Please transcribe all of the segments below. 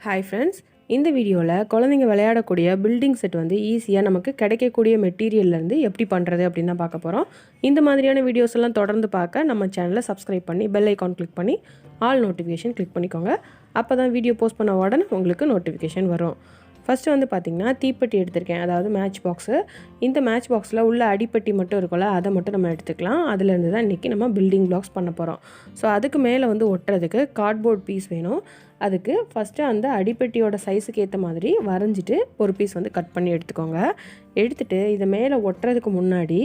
Hi friends, இந்த வீடியோவில் குழந்தைங்க விளையாடக்கூடிய பில்டிங் செட் வந்து ஈஸியாக நமக்கு கிடைக்கக்கூடிய மெட்டீரியல்லேருந்து எப்படி பண்ணுறது அப்படின்னு தான் பார்க்க போகிறோம். இந்த மாதிரியான வீடியோஸ் எல்லாம் தொடர்ந்து பார்க்க நம்ம சேனலை சப்ஸ்கிரைப் பண்ணி பெல் ஐக்கான் கிளிக் பண்ணி ஆல் நோட்டிஃபிகேஷன் கிளிக் பண்ணிக்கோங்க. அப்போ தான் வீடியோ போஸ்ட் பண்ண உடனே உங்களுக்கு நோட்டிஃபிகேஷன் வரும். ஃபஸ்ட்டு வந்து பார்த்திங்கன்னா தீப்பெட்டி எடுத்திருக்கேன், அதாவது மேட்ச் பாக்ஸு. இந்த மேட்ச் பாக்ஸில் உள்ள அடிப்பெட்டி மட்டும் இருக்கும்ல, அதை மட்டும் நம்ம எடுத்துக்கலாம். அதுலேருந்து தான் இன்றைக்கி நம்ம பில்டிங் பிளாக்ஸ் பண்ண போகிறோம். ஸோ அதுக்கு மேலே வந்து ஒட்டுறதுக்கு கார்ட்போர்ட் பீஸ் வேணும். அதுக்கு ஃபஸ்ட்டு அந்த அடிப்பெட்டியோட சைஸுக்கு ஏற்ற மாதிரி வரைஞ்சிட்டு ஒரு பீஸ் வந்து கட் பண்ணி எடுத்துக்கோங்க. எடுத்துகிட்டு இதை மேலே ஒட்டுறதுக்கு முன்னாடி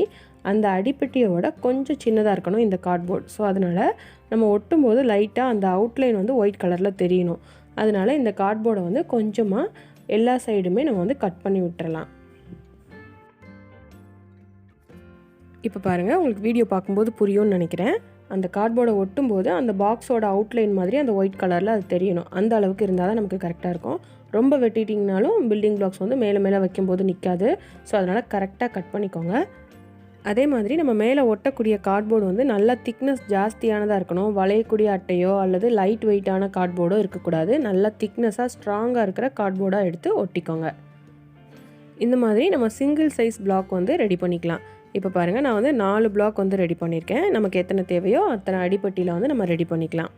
அந்த அடிப்பெட்டியோட கொஞ்சம் சின்னதாக இருக்கணும் இந்த கார்ட்போர்ட். ஸோ அதனால் நம்ம ஒட்டும்போது லைட்டாக அந்த அவுட்லைன் வந்து ஒயிட் கலரில் தெரியணும். அதனால் இந்த கார்ட்போர்டை வந்து கொஞ்சமாக எல்லா சைடுமே நம்ம வந்து கட் பண்ணி விட்டுறலாம். இப்போ பாருங்கள், உங்களுக்கு வீடியோ பார்க்கும்போது புரியும்னு நினைக்கிறேன். அந்த கார்ட்போர்டை ஒட்டும்போது அந்த பாக்ஸோட அவுட்லைன் மாதிரி அந்த ஒயிட் கலரில் அது தெரியணும். அந்த அளவுக்கு இருந்தால் தான் நமக்கு கரெக்டாக இருக்கும். ரொம்ப வெட்டிட்டிங்கனாலும் பில்டிங் பிளாக்ஸ் வந்து மேலே மேலே வைக்கும்போது நிற்காது. ஸோ அதனால் கரெக்டாக கட் பண்ணிக்கோங்க. அதே மாதிரி நம்ம மேலே ஒட்டக்கூடிய கார்ட்போர்டு வந்து நல்லா திக்னஸ் ஜாஸ்தியானதாக இருக்கணும். வளையக்கூடிய அட்டையோ அல்லது லைட் வெயிட்டான கார்ட்போர்டோ இருக்கக்கூடாது. நல்லா திக்னஸாக ஸ்ட்ராங்காக இருக்கிற கார்ட்போர்டாக எடுத்து ஒட்டிக்கோங்க. இந்த மாதிரி நம்ம சிங்கிள் சைஸ் பிளாக் வந்து ரெடி பண்ணிக்கலாம். இப்போ பாருங்கள், நான் வந்து 4 பிளாக் வந்து ரெடி பண்ணியிருக்கேன். நமக்கு எத்தனை தேவையோ அத்தனை அடிப்பட்டியில் வந்து நம்ம ரெடி பண்ணிக்கலாம்.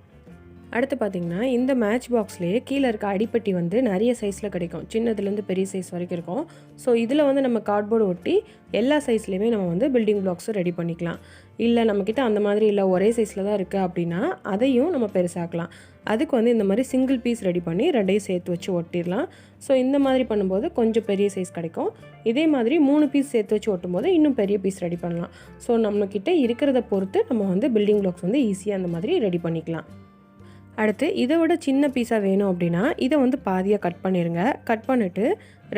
அடுத்து பார்த்திங்கன்னா இந்த மேட்ச் பாக்ஸ்லேயே கீழே இருக்க அடிப்பட்டி வந்து நிறைய சைஸில் கிடைக்கும். சின்னதுலேருந்து பெரிய சைஸ் வரைக்கும் இருக்கும். ஸோ இதில் வந்து நம்ம கார்ட்போர்டு ஒட்டி எல்லா சைஸ்லேயுமே நம்ம வந்து பில்டிங் பிளாக்ஸும் ரெடி பண்ணிக்கலாம். இல்லை நம்மக்கிட்ட அந்த மாதிரி இல்லை, ஒரே சைஸில் தான் இருக்குது அப்படின்னா அதையும் நம்ம பெருசாக்கலாம். அதுக்கு வந்து இந்த மாதிரி சிங்கிள் பீஸ் ரெடி பண்ணி ரெண்டையும் சேர்த்து வச்சு ஒட்டிடலாம். ஸோ இந்த மாதிரி பண்ணும்போது கொஞ்சம் பெரிய சைஸ் கிடைக்கும். இதே மாதிரி 3 பீஸ் சேர்த்து வச்சு ஒட்டும்போது இன்னும் பெரிய பீஸ் ரெடி பண்ணலாம். ஸோ நம்மக்கிட்ட இருக்கிறத பொறுத்து நம்ம வந்து பில்டிங் பிளாக்ஸ் வந்து ஈஸியாக அந்த மாதிரி ரெடி பண்ணிக்கலாம். அடுத்து இதை விட சின்ன பீஸாக வேணும் அப்படின்னா இதை வந்து பாதியாக கட் பண்ணிடுங்க. கட் பண்ணிவிட்டு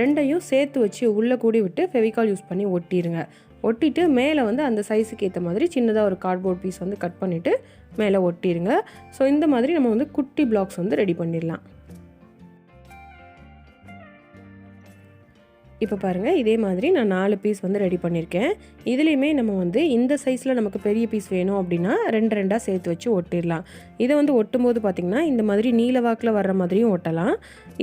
ரெண்டையும் சேர்த்து வச்சு உள்ளே கூடி விட்டு ஃபெவிகால் யூஸ் பண்ணி ஒட்டிடுங்க. ஒட்டிட்டு மேலே வந்து அந்த சைஸுக்கு ஏற்ற மாதிரி சின்னதாக ஒரு கார்ட்போர்ட் பீஸ் வந்து கட் பண்ணிவிட்டு மேலே ஒட்டிடுங்க. ஸோ இந்த மாதிரி நம்ம வந்து குட்டி பிளாக்ஸ் வந்து ரெடி பண்ணிடலாம். இப்போ பாருங்கள், இதே மாதிரி நான் 4 பீஸ் வந்து ரெடி பண்ணியிருக்கேன். இதுலேயுமே நம்ம வந்து இந்த சைஸில் நமக்கு பெரிய பீஸ் வேணும் அப்படின்னா 2 சேர்த்து வச்சு ஒட்டிடலாம். இதை வந்து ஒட்டும்போது பார்த்திங்கன்னா இந்த மாதிரி நீல வாக்கில் வர்ற மாதிரியும் ஒட்டலாம்.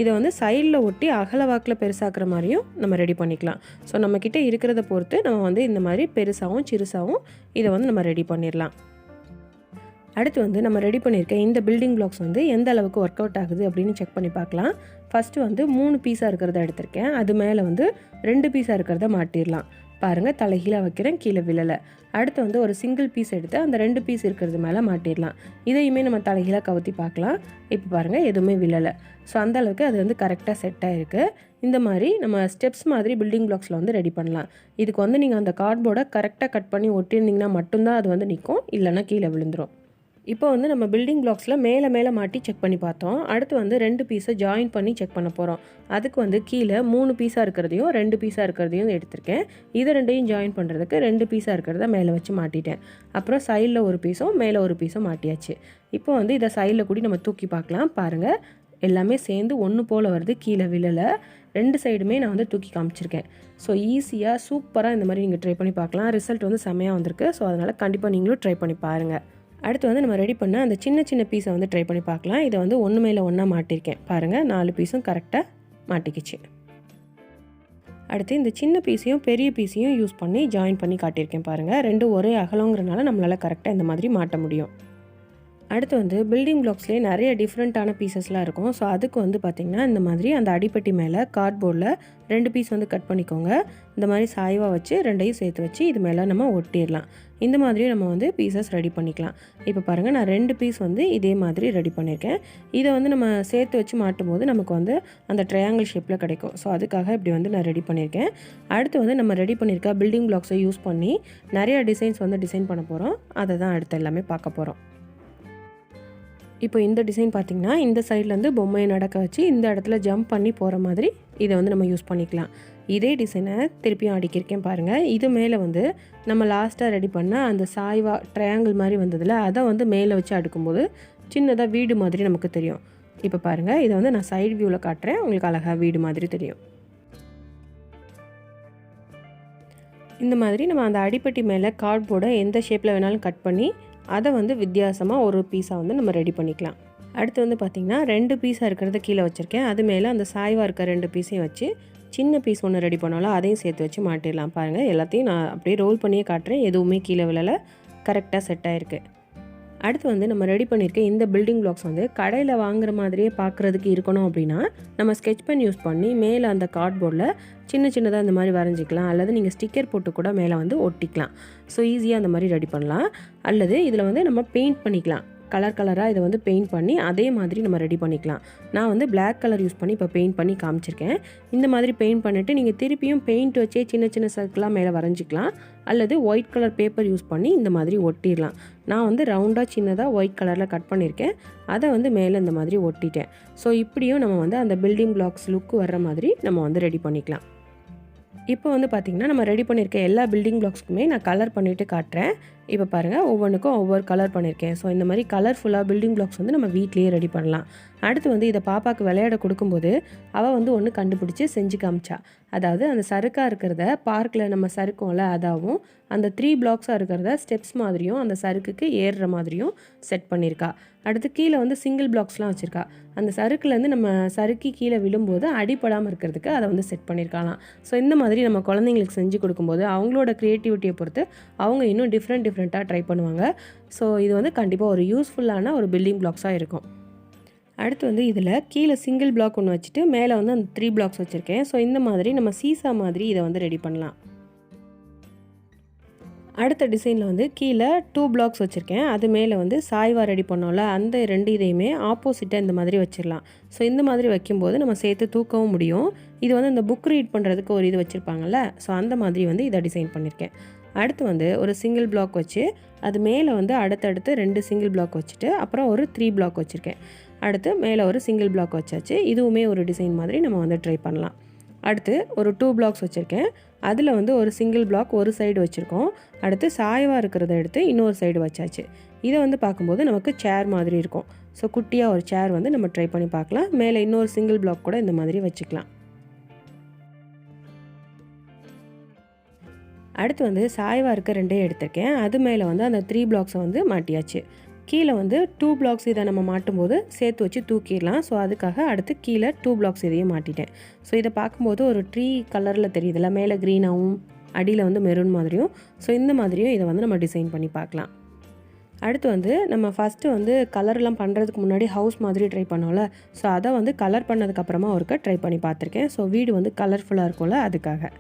இதை வந்து சைடில் ஒட்டி அகல வாக்கில் பெருசாக்குற மாதிரியும் நம்ம ரெடி பண்ணிக்கலாம். ஸோ நம்மக்கிட்ட இருக்கிறத பொறுத்து நம்ம வந்து இந்த மாதிரி பெருசாகவும் சிறுசாகவும் இதை வந்து நம்ம ரெடி பண்ணிடலாம். அடுத்து வந்து நம்ம ரெடி பண்ணியிருக்க இந்த பில்டிங் பிளாக்ஸ் வந்து எந்த அளவுக்கு ஒர்க் அவுட் ஆகுது அப்படின்னு செக் பண்ணி பார்க்கலாம். ஃபஸ்ட்டு வந்து 3 பீஸாக இருக்கிறத எடுத்திருக்கேன். அது மேலே வந்து 2 பீஸாக இருக்கிறத மாட்டிடலாம். பாருங்கள், தலைகீழாக வைக்கிறேன், கீழே விழலை. அடுத்து வந்து ஒரு சிங்கிள் பீஸ் எடுத்து அந்த 2 பீஸ் இருக்கிறது மேலே மாட்டிடலாம். இதையுமே நம்ம தலைகீழாக கவுத்தி பார்க்கலாம். இப்போ பாருங்கள், எதுவுமே விழலை. ஸோ அந்த அளவுக்கு அது வந்து கரெக்டாக செட் ஆகிருக்கு. இந்த மாதிரி நம்ம ஸ்டெப்ஸ் மாதிரி பில்டிங் பிளாக்ஸில் வந்து ரெடி பண்ணலாம். இதுக்கு வந்து நீங்கள் அந்த கார்ட்போர்டை கரெக்டாக கட் பண்ணி ஒட்டியிருந்தீங்கன்னா மட்டும்தான் அது வந்து நிற்கும், இல்லைன்னா கீழே விழுந்துடும். இப்போ வந்து நம்ம பில்டிங் பிளாக்ஸில் மேலே மாட்டி செக் பண்ணி பார்த்தோம். அடுத்து வந்து 2 பீஸை ஜாயின் பண்ணி செக் பண்ண போகிறோம். அதுக்கு வந்து கீழே 3 பீஸாக இருக்கிறதையும் 2 பீஸாக இருக்கிறதையும் எடுத்திருக்கேன். இதை ரெண்டையும் ஜாயின் பண்ணுறதுக்கு 2 பீஸாக இருக்கிறத மேலே வச்சு மாட்டிட்டேன். அப்புறம் சைடில் ஒரு பீஸும் மேலே ஒரு பீஸும் மாட்டியாச்சு. இப்போ வந்து இதை சைடில் கூடி நம்ம தூக்கி பார்க்கலாம். பாருங்கள், எல்லாமே சேர்ந்து ஒன்று போல் வருது, கீழே விழலை. 2 சைடுமே நான் வந்து தூக்கி காமிச்சிருக்கேன். ஸோ ஈஸியாக சூப்பராக இந்த மாதிரி நீங்கள் ட்ரை பண்ணி பார்க்கலாம். ரிசல்ட் வந்து செம்மையாக வந்திருக்கு. ஸோ அதனால் கண்டிப்பாக நீங்களும் ட்ரை பண்ணி பாருங்கள். அடுத்து வந்து நம்ம ரெடி பண்ண அந்த சின்ன பீஸை வந்து ட்ரை பண்ணி பார்க்கலாம். இதை வந்து ஒன்று மேலே ஒன்றா மாட்டியிருக்கேன். பாருங்கள், 4 பீஸும் கரெக்டாக மாட்டிக்கிச்சு. அடுத்து இந்த சின்ன பீஸையும் பெரிய பீஸையும் யூஸ் பண்ணி ஜாயின் பண்ணி காட்டியிருக்கேன். பாருங்கள், 2 ஒரே அகலங்கிறனால நம்மளால் கரெக்டாக இந்த மாதிரி மாட்ட முடியும். அடுத்து வந்து பில்டிங் பிளாக்ஸ்லேயே நிறைய டிஃப்ரெண்ட்டான பீசஸ்லாம் இருக்கும். ஸோ அதுக்கு வந்து பார்த்திங்கன்னா இந்த மாதிரி அந்த அடிப்பட்டி மேலே கார்ட்போர்டில் 2 பீஸ் வந்து கட் பண்ணிக்கோங்க. இந்த மாதிரி சாய்வாக வச்சு 2ஐயும் சேர்த்து வச்சு இது மேலே நம்ம ஒட்டிடலாம். இந்த மாதிரியும் நம்ம வந்து பீசஸ் ரெடி பண்ணிக்கலாம். இப்போ பாருங்கள், நான் 2 பீஸ் வந்து இதே மாதிரி ரெடி பண்ணியிருக்கேன். இதை வந்து நம்ம சேர்த்து வச்சு மாட்டும் போது நமக்கு வந்து அந்த ட்ரையாங்கிள் ஷேப்பில் கிடைக்கும். ஸோ அதுக்காக இப்படி வந்து நான் ரெடி பண்ணியிருக்கேன். அடுத்து வந்து நம்ம ரெடி பண்ணியிருக்க பில்டிங் பிளாக்ஸை யூஸ் பண்ணி நிறைய டிசைன்ஸ் வந்து டிசைன் பண்ண போகிறோம். அதை தான் அடுத்து எல்லாமே பார்க்க போகிறோம். இப்போ இந்த டிசைன் பார்த்திங்கன்னா இந்த சைட்லேருந்து பொம்மையை நடக்க வச்சு இந்த இடத்துல ஜம்ப் பண்ணி போகிற மாதிரி இதை வந்து நம்ம யூஸ் பண்ணிக்கலாம். இதே டிசைனை திருப்பியும் அடிக்கிருக்கேன். பாருங்கள், இது மேலே வந்து நம்ம லாஸ்ட்டாக ரெடி பண்ண அந்த சாய்வா ட்ரையாங்கிள் மாதிரி வந்ததில் அதை வந்து மேலே வச்சு அடுக்கும்போது சின்னதாக வீடு மாதிரி நமக்கு தெரியும். இப்போ பாருங்கள், இதை வந்து நான் சைடு வியூவில் காட்டுறேன், உங்களுக்கு அழகாக வீடு மாதிரி தெரியும். இந்த மாதிரி நம்ம அந்த அடிப்பட்டி மேலே கார்ட்போர்டை எந்த ஷேப்பில் வேணாலும் கட் பண்ணி அதை வந்து வித்தியாசமாக ஒரு பீஸாக வந்து நம்ம ரெடி பண்ணிக்கலாம். அடுத்து வந்து பார்த்திங்கன்னா 2 பீஸாக இருக்கிறத கீழே வச்சுருக்கேன். அது மேலே அந்த சாய்வாக இருக்க 2 பீஸையும் வச்சு சின்ன பீஸ் ஒன்று ரெடி பண்ணாலும் அதையும் சேர்த்து வச்சு மாட்டிடலாம். பாருங்கள், எல்லாத்தையும் நான் அப்படியே ரோல் பண்ணியே காட்டுறேன். எதுவுமே கீழே விழலை, கரெக்டாக செட் ஆகிருக்கு. அடுத்து வந்து நம்ம ரெடி பண்ணியிருக்க இந்த பில்டிங் பிளாக்ஸ் வந்து கடையில் வாங்குற மாதிரியே பார்க்குறதுக்கு இருக்கணும் அப்படின்னா நம்ம ஸ்கெட்ச் பென் யூஸ் பண்ணி மேலே அந்த கார்ட்போர்டில் சின்ன சின்னதாக இந்த மாதிரி வரைஞ்சிக்கலாம். அல்லது நீங்கள் ஸ்டிக்கர் போட்டு கூட மேலே வந்து ஒட்டிக்கலாம். ஸோ ஈஸியாக அந்த மாதிரி ரெடி பண்ணலாம். அல்லது இதில் வந்து நம்ம பெயிண்ட் பண்ணிக்கலாம். கலராக இதை வந்து பெயிண்ட் பண்ணி அதே மாதிரி நம்ம ரெடி பண்ணிக்கலாம். நான் வந்து பிளாக் கலர் யூஸ் பண்ணி இப்போ பெயிண்ட் பண்ணி காமிச்சிருக்கேன். இந்த மாதிரி பெயிண்ட் பண்ணிவிட்டு நீங்கள் திருப்பியும் பெயிண்ட் வச்சே சின்ன சின்ன சர்க்கிளாக மேலே வரைஞ்சிக்கலாம். அல்லது ஒயிட் கலர் பேப்பர் யூஸ் பண்ணி இந்த மாதிரி ஒட்டிடலாம். நான் வந்து ரவுண்டாக சின்னதாக ஒயிட் கலரில் கட் பண்ணியிருக்கேன். அதை வந்து மேலே இந்த மாதிரி ஒட்டிட்டேன். ஸோ இப்படியும் நம்ம வந்து அந்த பில்டிங் பிளாக்ஸ் லுக்கு வர்ற மாதிரி நம்ம வந்து ரெடி பண்ணிக்கலாம். இப்போ வந்து பார்த்திங்கன்னா நம்ம ரெடி பண்ணியிருக்க எல்லா பில்டிங் பிளாக்ஸ்க்குமே நான் கலர் பண்ணிவிட்டு காட்டுறேன். இப்போ பாருங்கள், ஒவ்வொன்றுக்கும் ஒவ்வொரு கலர் பண்ணியிருக்கேன். ஸோ இந்த மாதிரி கலர்ஃபுல்லாக பில்டிங் பிளாக்ஸ் வந்து நம்ம வீட்லேயே ரெடி பண்ணலாம். அடுத்து வந்து இதை பாப்பாவுக்கு விளையாட கொடுக்கும்போது அவள் வந்து ஒன்று கண்டுபிடிச்சி செஞ்சு காமிச்சா. அதாவது அந்த சறுக்காக இருக்கிறத பார்க்கில் நம்ம சறுக்கோம்ல அதாகவும், அந்த 3 பிளாக்ஸாக இருக்கிறத ஸ்டெப்ஸ் மாதிரியும் அந்த சறுக்குக்கு ஏறுற மாதிரியும் செட் பண்ணியிருக்கா. அடுத்து கீழே வந்து சிங்கிள் பிளாக்ஸ்லாம் வச்சுருக்கா. அந்த சறுக்குலேருந்து நம்ம சறுக்கி கீழே விழும்போது அடிப்படாமல் இருக்கிறதுக்கு அதை வந்து செட் பண்ணியிருக்கலாம். ஸோ இந்த மாதிரி நம்ம குழந்தைங்களுக்கு செஞ்சு கொடுக்கும்போது அவங்களோட க்ரியேட்டிவிட்டியை பொறுத்து அவங்க இன்னும் டிஃப்ரெண்ட்டாக ட்ரை பண்ணுவாங்க. ஸோ இது வந்து கண்டிப்பாக ஒரு யூஸ்ஃபுல்லான ஒரு பில்டிங் பிளாக்ஸாக இருக்கும். அடுத்து வந்து இதில் கீழே சிங்கிள் பிளாக் ஒன்று வச்சுட்டு மேலே வந்து அந்த 3 பிளாக்ஸ் வச்சுருக்கேன். ஸோ இந்த மாதிரி நம்ம சீசா மாதிரி இதை வந்து ரெடி பண்ணலாம். அடுத்த டிசைனில் வந்து கீழே 2 பிளாக்ஸ் வச்சுருக்கேன். அது மேலே வந்து சாய்வாக ரெடி பண்ணோம்ல அந்த 2 இதையுமே ஆப்போசிட்டாக இந்த மாதிரி வச்சிடலாம். ஸோ இந்த மாதிரி வைக்கும்போது நம்ம சேர்த்து தூக்கவும் முடியும். இது வந்து இந்த புக் ரீட் பண்ணுறதுக்கு ஒரு இது வச்சுருப்பாங்கள்ல, ஸோ அந்த மாதிரி வந்து இதை டிசைன் பண்ணியிருக்கேன். அடுத்து வந்து ஒரு சிங்கிள் பிளாக் வச்சு அது மேலே வந்து அடுத்தடுத்து 2 சிங்கிள் பிளாக் வச்சுட்டு அப்புறம் ஒரு 3 பிளாக் வச்சுருக்கேன். அடுத்து மேலே ஒரு சிங்கிள் பிளாக் வச்சாச்சு. இதுவுமே ஒரு டிசைன் மாதிரி நம்ம வந்து ட்ரை பண்ணலாம். அடுத்து ஒரு 2 பிளாக்ஸ் வச்சுருக்கேன். அதில் வந்து ஒரு சிங்கிள் பிளாக் ஒரு சைடு வச்சுருக்கோம். அடுத்து சாய்வாக இருக்கிறத எடுத்து இன்னொரு சைடு வச்சாச்சு. இதை வந்து பார்க்கும்போது நமக்கு சேர் மாதிரி இருக்கும். ஸோ குட்டியாக ஒரு சேர் வந்து நம்ம ட்ரை பண்ணி பார்க்கலாம். மேலே இன்னொரு சிங்கிள் பிளாக் கூட இந்த மாதிரி வச்சுக்கலாம். அடுத்து வந்து சாய்வாக இருக்க 2 எடுத்திருக்கேன். அது மேலே வந்து அந்த 3 பிளாக்ஸை வந்து மாட்டியாச்சு. கீழே வந்து 2 பிளாக்ஸ் இதை நம்ம மாட்டும்போது சேர்த்து வச்சு தூக்கிடலாம். ஸோ அதுக்காக அடுத்து கீழே 2 பிளாக்ஸ் இதையும் மாட்டிட்டேன். ஸோ இதை பார்க்கும்போது ஒரு ட்ரீ கலரில் தெரியுதுல்ல, மேலே க்ரீனாகவும் அடியில் வந்து மெரூன் மாதிரியும். ஸோ இந்த மாதிரியும் இதை வந்து நம்ம டிசைன் பண்ணி பார்க்கலாம். அடுத்து வந்து நம்ம ஃபஸ்ட்டு வந்து கலர்லாம் பண்ணுறதுக்கு முன்னாடி ஹவுஸ் மாதிரி ட்ரை பண்ணோம்ல, ஸோ அதை வந்து கலர் பண்ணதுக்கப்புறமா ஒருக்க ட்ரை பண்ணி பார்த்துருக்கேன். ஸோ வீடு வந்து கலர்ஃபுல்லாக இருக்கும்ல அதுக்காக.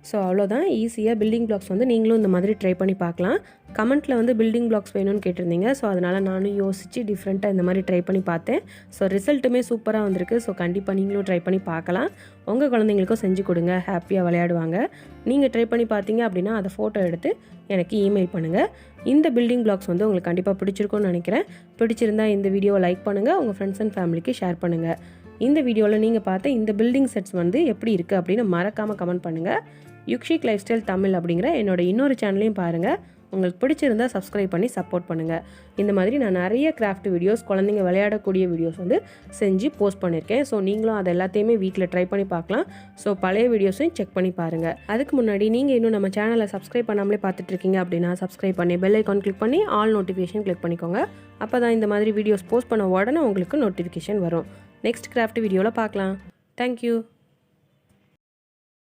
ஸோ அவ்வளோதான், ஈஸியாக பில்டிங் பிளாக்ஸ் வந்து நீங்களும் இந்த மாதிரி ட்ரை பண்ணி பார்க்கலாம். கமெண்ட்டில் வந்து பில்டிங் பிளாக்ஸ் வேணும்னு கேட்டிருந்தீங்க. ஸோ அதனால் நானும் யோசித்து டிஃப்ரெண்ட்டாக இந்த மாதிரி ட்ரை பண்ணி பார்த்தேன். ஸோ ரிசல்ட்டுமே சூப்பராக வந்திருக்கு. ஸோ கண்டிப்பாக நீங்களும் ட்ரை பண்ணி பார்க்கலாம். உங்கள் குழந்தைங்களுக்கும் செஞ்சு கொடுங்க, ஹாப்பியாக விளையாடுவாங்க. நீங்கள் ட்ரை பண்ணி பார்த்தீங்க அப்படின்னா அதை ஃபோட்டோ எடுத்து எனக்கு இமெயில் பண்ணுங்கள். இந்த பில்டிங் பிளாக்ஸ் வந்து உங்களுக்கு கண்டிப்பாக பிடிச்சிருக்கும்னு நினைக்கிறேன். பிடிச்சிருந்தா இந்த வீடியோவை லைக் பண்ணுங்கள், உங்கள் ஃப்ரெண்ட்ஸ் அண்ட் ஃபேமிலிக்கு ஷேர் பண்ணுங்கள். இந்த வீடியோவில் நீங்கள் பார்த்த இந்த பில்டிங் செட்ஸ் வந்து எப்படி இருக்குது அப்படின்னு மறக்காமல் கமெண்ட் பண்ணுங்கள். யுக்ஷிக் லைஃப் ஸ்டைல் தமிழ் அப்படிங்கிற என்னோட இன்னொரு சேனலையும் பாருங்கள். உங்களுக்கு பிடிச்சிருந்தா சப்ஸ்கிரைப் பண்ணி சப்போர்ட் பண்ணுங்கள். இந்த மாதிரி நான் நிறைய கிராஃப்ட் வீடியோஸ், குழந்தைங்க விளையாடக்கூடிய வீடியோஸ் வந்து செஞ்சு போஸ்ட் பண்ணியிருக்கேன். ஸோ நீங்களும் அதை எல்லாத்தையுமே வீட்டில் ட்ரை பண்ணி பார்க்கலாம். ஸோ பழைய வீடியோஸையும் செக் பண்ணி பாருங்கள். அதுக்கு முன்னாடி நீங்கள் இன்னும் நம்ம சேனலை சப்ஸ்கிரைப் பண்ணாமலே பார்த்துட்ருக்கீங்க அப்படின்னா சப்ஸ்கிரைப் பண்ணி பெல் ஐக்கான் கிளிக் பண்ணி ஆல் நோட்டிஃபிகேஷன் கிளிக் பண்ணிக்கோங்க. அப்போ தான் இந்த மாதிரி வீடியோஸ் போஸ்ட் பண்ண உடனே உங்களுக்கு நோட்டிஃபிகேஷன் வரும். நெக்ஸ்ட் கிராஃப்ட் வீடியோவில் பார்க்கலாம். தேங்க்யூ.